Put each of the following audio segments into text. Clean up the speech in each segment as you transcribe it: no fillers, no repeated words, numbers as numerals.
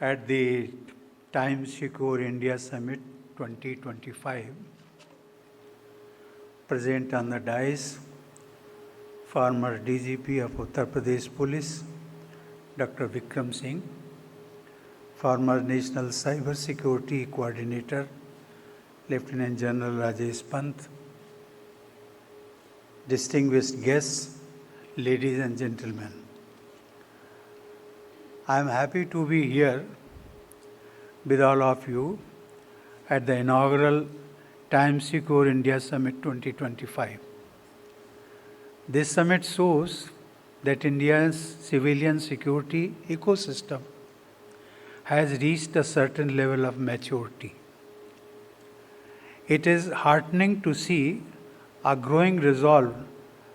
at the Time Secure India Summit 2025. Present on the dais, former DGP of Uttar Pradesh Police, Dr. Vikram Singh, former National Cybersecurity Coordinator, Lieutenant General Rajesh Pant, distinguished guests, ladies and gentlemen. I am happy to be here with all of you at the inaugural Time Secure India Summit 2025. This summit shows that India's civilian security ecosystem has reached a certain level of maturity. It is heartening to see a growing resolve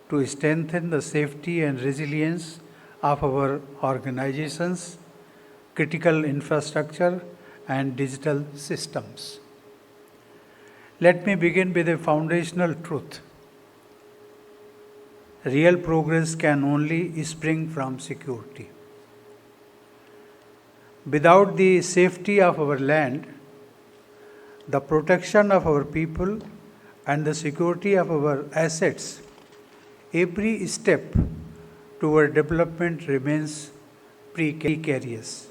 to strengthen the safety and resilience of our organizations, critical infrastructure, and digital systems. Let me begin with a foundational truth. Real progress can only spring from security. Without the safety of our land, the protection of our people, and the security of our assets, every step toward development remains precarious.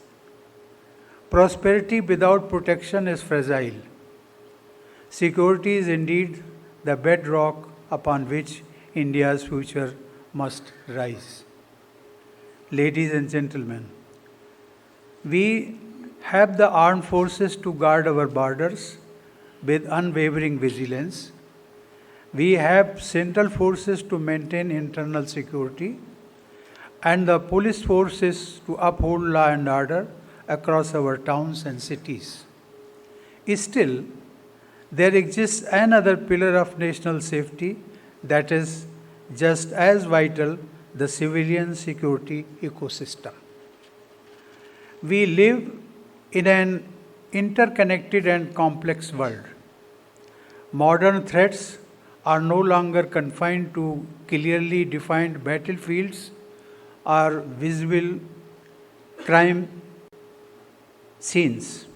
Prosperity without protection is fragile. Security is indeed the bedrock upon which India's future must rise. Ladies and gentlemen, we have the armed forces to guard our borders with unwavering vigilance. We have central forces to maintain internal security and the police forces to uphold law and order across our towns and cities. Still, there exists another pillar of national safety that is just as vital, the civilian security ecosystem. We live in an interconnected and complex world. Modern threats are no longer confined to clearly defined battlefields or visible crime scenes.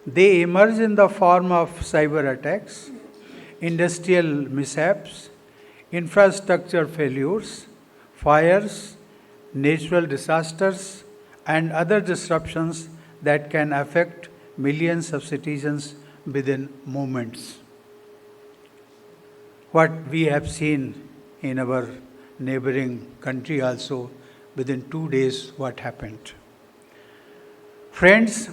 They emerge in the form of cyberattacks, industrial mishaps, infrastructure failures, fires, natural disasters, and other disruptions that can affect millions of citizens within moments. What we have seen in our neighboring country also, within 2 days, what happened. Friends,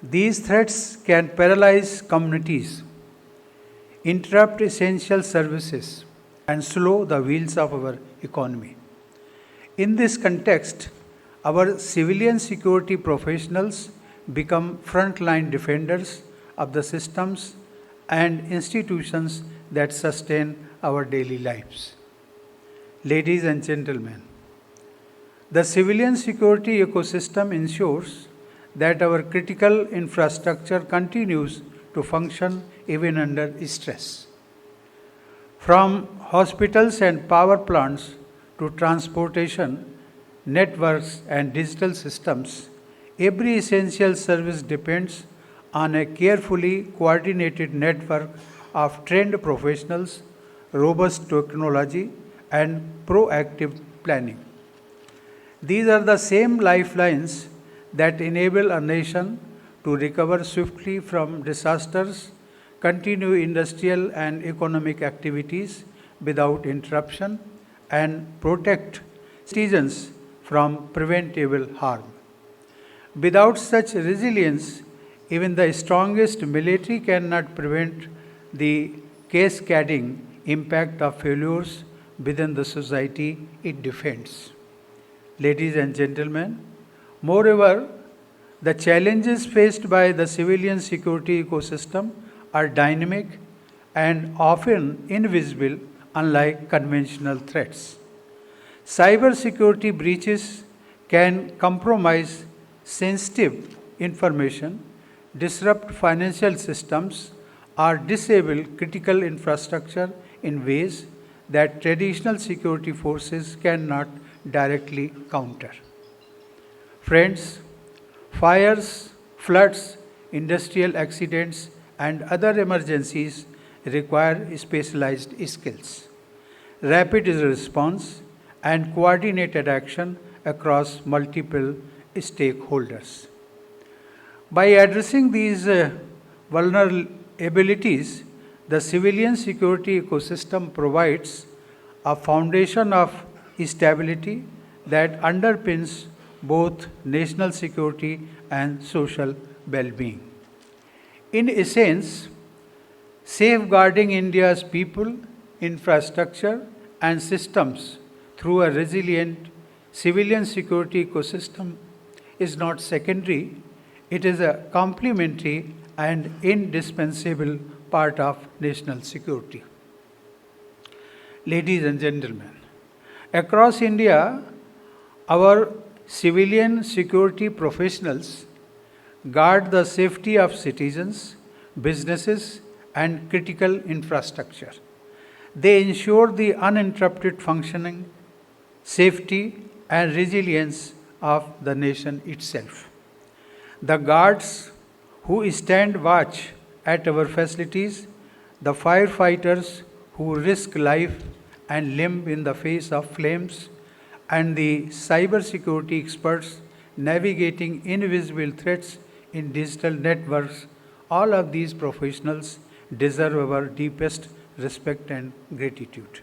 these threats can paralyze communities, interrupt essential services, and slow the wheels of our economy. In this context, our civilian security professionals become frontline defenders of the systems and institutions that sustain our daily lives. Ladies and gentlemen, the civilian security ecosystem ensures that our critical infrastructure continues to function even under stress. From hospitals and power plants to transportation, networks, and digital systems, every essential service depends on a carefully coordinated network of trained professionals, robust technology, and proactive planning. These are the same lifelines that enable a nation to recover swiftly from disasters, continue industrial and economic activities without interruption, and protect citizens from preventable harm. Without such resilience, even the strongest military cannot prevent the cascading impact of failures within the society it defends. Ladies and gentlemen, moreover, the challenges faced by the civilian security ecosystem are dynamic and often invisible, unlike conventional threats. Cybersecurity breaches can compromise sensitive information, disrupt financial systems, or disable critical infrastructure in ways that traditional security forces cannot directly counter. Friends, Fires, floods, industrial accidents, and other emergencies require specialized skills, rapid response, and coordinated action across multiple stakeholders. By addressing these vulnerabilities, the civilian security ecosystem provides a foundation of stability that underpins both national security and social well being. In essence, safeguarding India's people, infrastructure, and systems through a resilient civilian security ecosystem is not secondary, it is a complementary and indispensable part of national security. Ladies and gentlemen, across India, our civilian security professionals guard the safety of citizens, businesses, and critical infrastructure. They ensure the uninterrupted functioning, safety, and resilience of the nation itself. The guards who stand watch at our facilities, the firefighters who risk life and limb in the face of flames, and the cybersecurity experts navigating invisible threats in digital networks, all of these professionals deserve our deepest respect and gratitude.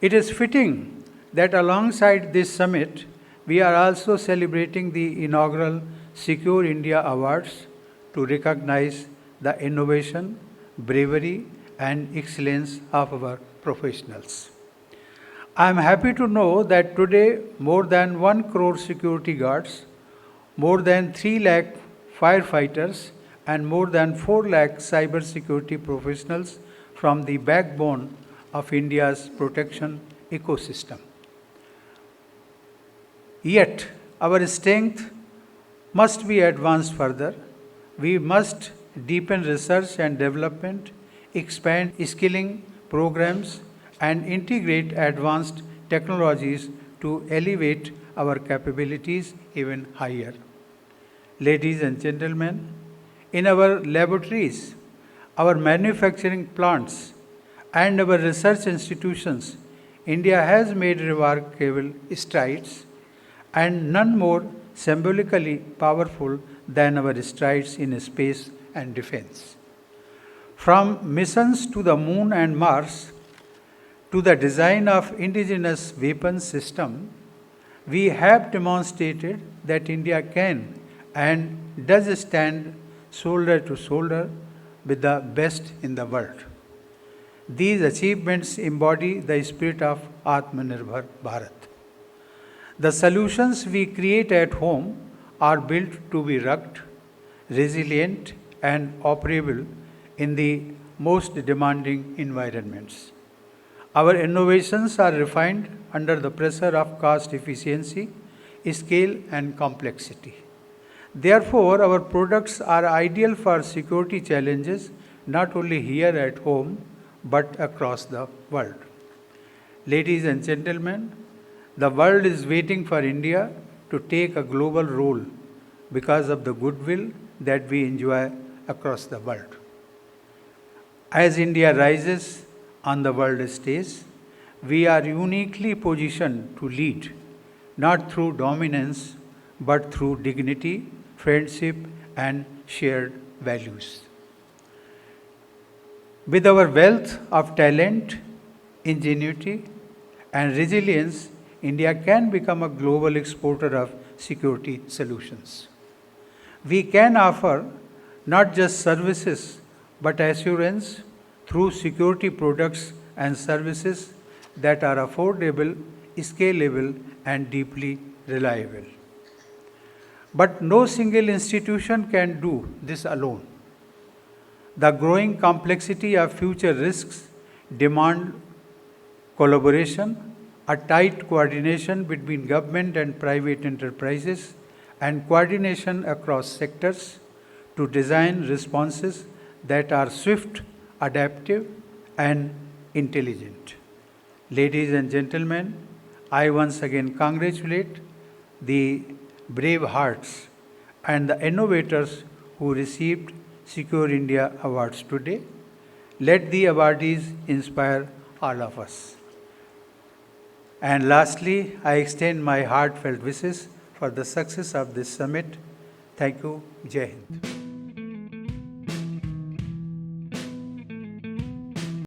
It is fitting that alongside this summit, we are also celebrating the inaugural Secure India Awards to recognize the innovation, bravery, and excellence of our professionals. I am happy to know that today more than 1 crore security guards, more than 3 lakh firefighters, and more than 4 lakh cybersecurity professionals from the backbone of India's protection ecosystem. Yet, our strength must be advanced further. We must deepen research and development, expand skilling programs, and integrate advanced technologies to elevate our capabilities even higher. Ladies and gentlemen, in our laboratories, our manufacturing plants, and our research institutions, India has made remarkable strides, and none more symbolically powerful than our strides in space and defense. From missions to the moon and Mars, to the design of indigenous weapons system, we have demonstrated that India can and does stand shoulder to shoulder with the best in the world. These achievements embody the spirit of Atmanirbhar Bharat. The solutions we create at home are built to be rugged, resilient, and operable in the most demanding environments. Our innovations are refined under the pressure of cost efficiency, scale, and complexity. Therefore, our products are ideal for security challenges not only here at home but across the world. Ladies and gentlemen, the world is waiting for India to take a global role because of the goodwill that we enjoy across the world. As India rises on the world stage, we are uniquely positioned to lead, not through dominance, but through dignity, friendship, and shared values. With our wealth of talent, ingenuity, and resilience, India can become a global exporter of security solutions. We can offer not just services, but assurance through security products and services that are affordable, scalable, and deeply reliable. But no single institution can do this alone. The growing complexity of future risks demand collaboration, a tight coordination between government and private enterprises, and coordination across sectors to design responses that are swift, adaptive, and intelligent. Ladies and gentlemen, I once again congratulate the brave hearts and the innovators who received Secure India Awards today. Let the awardees inspire all of us. And lastly, I extend my heartfelt wishes for the success of this summit. Thank you. Jai Hind.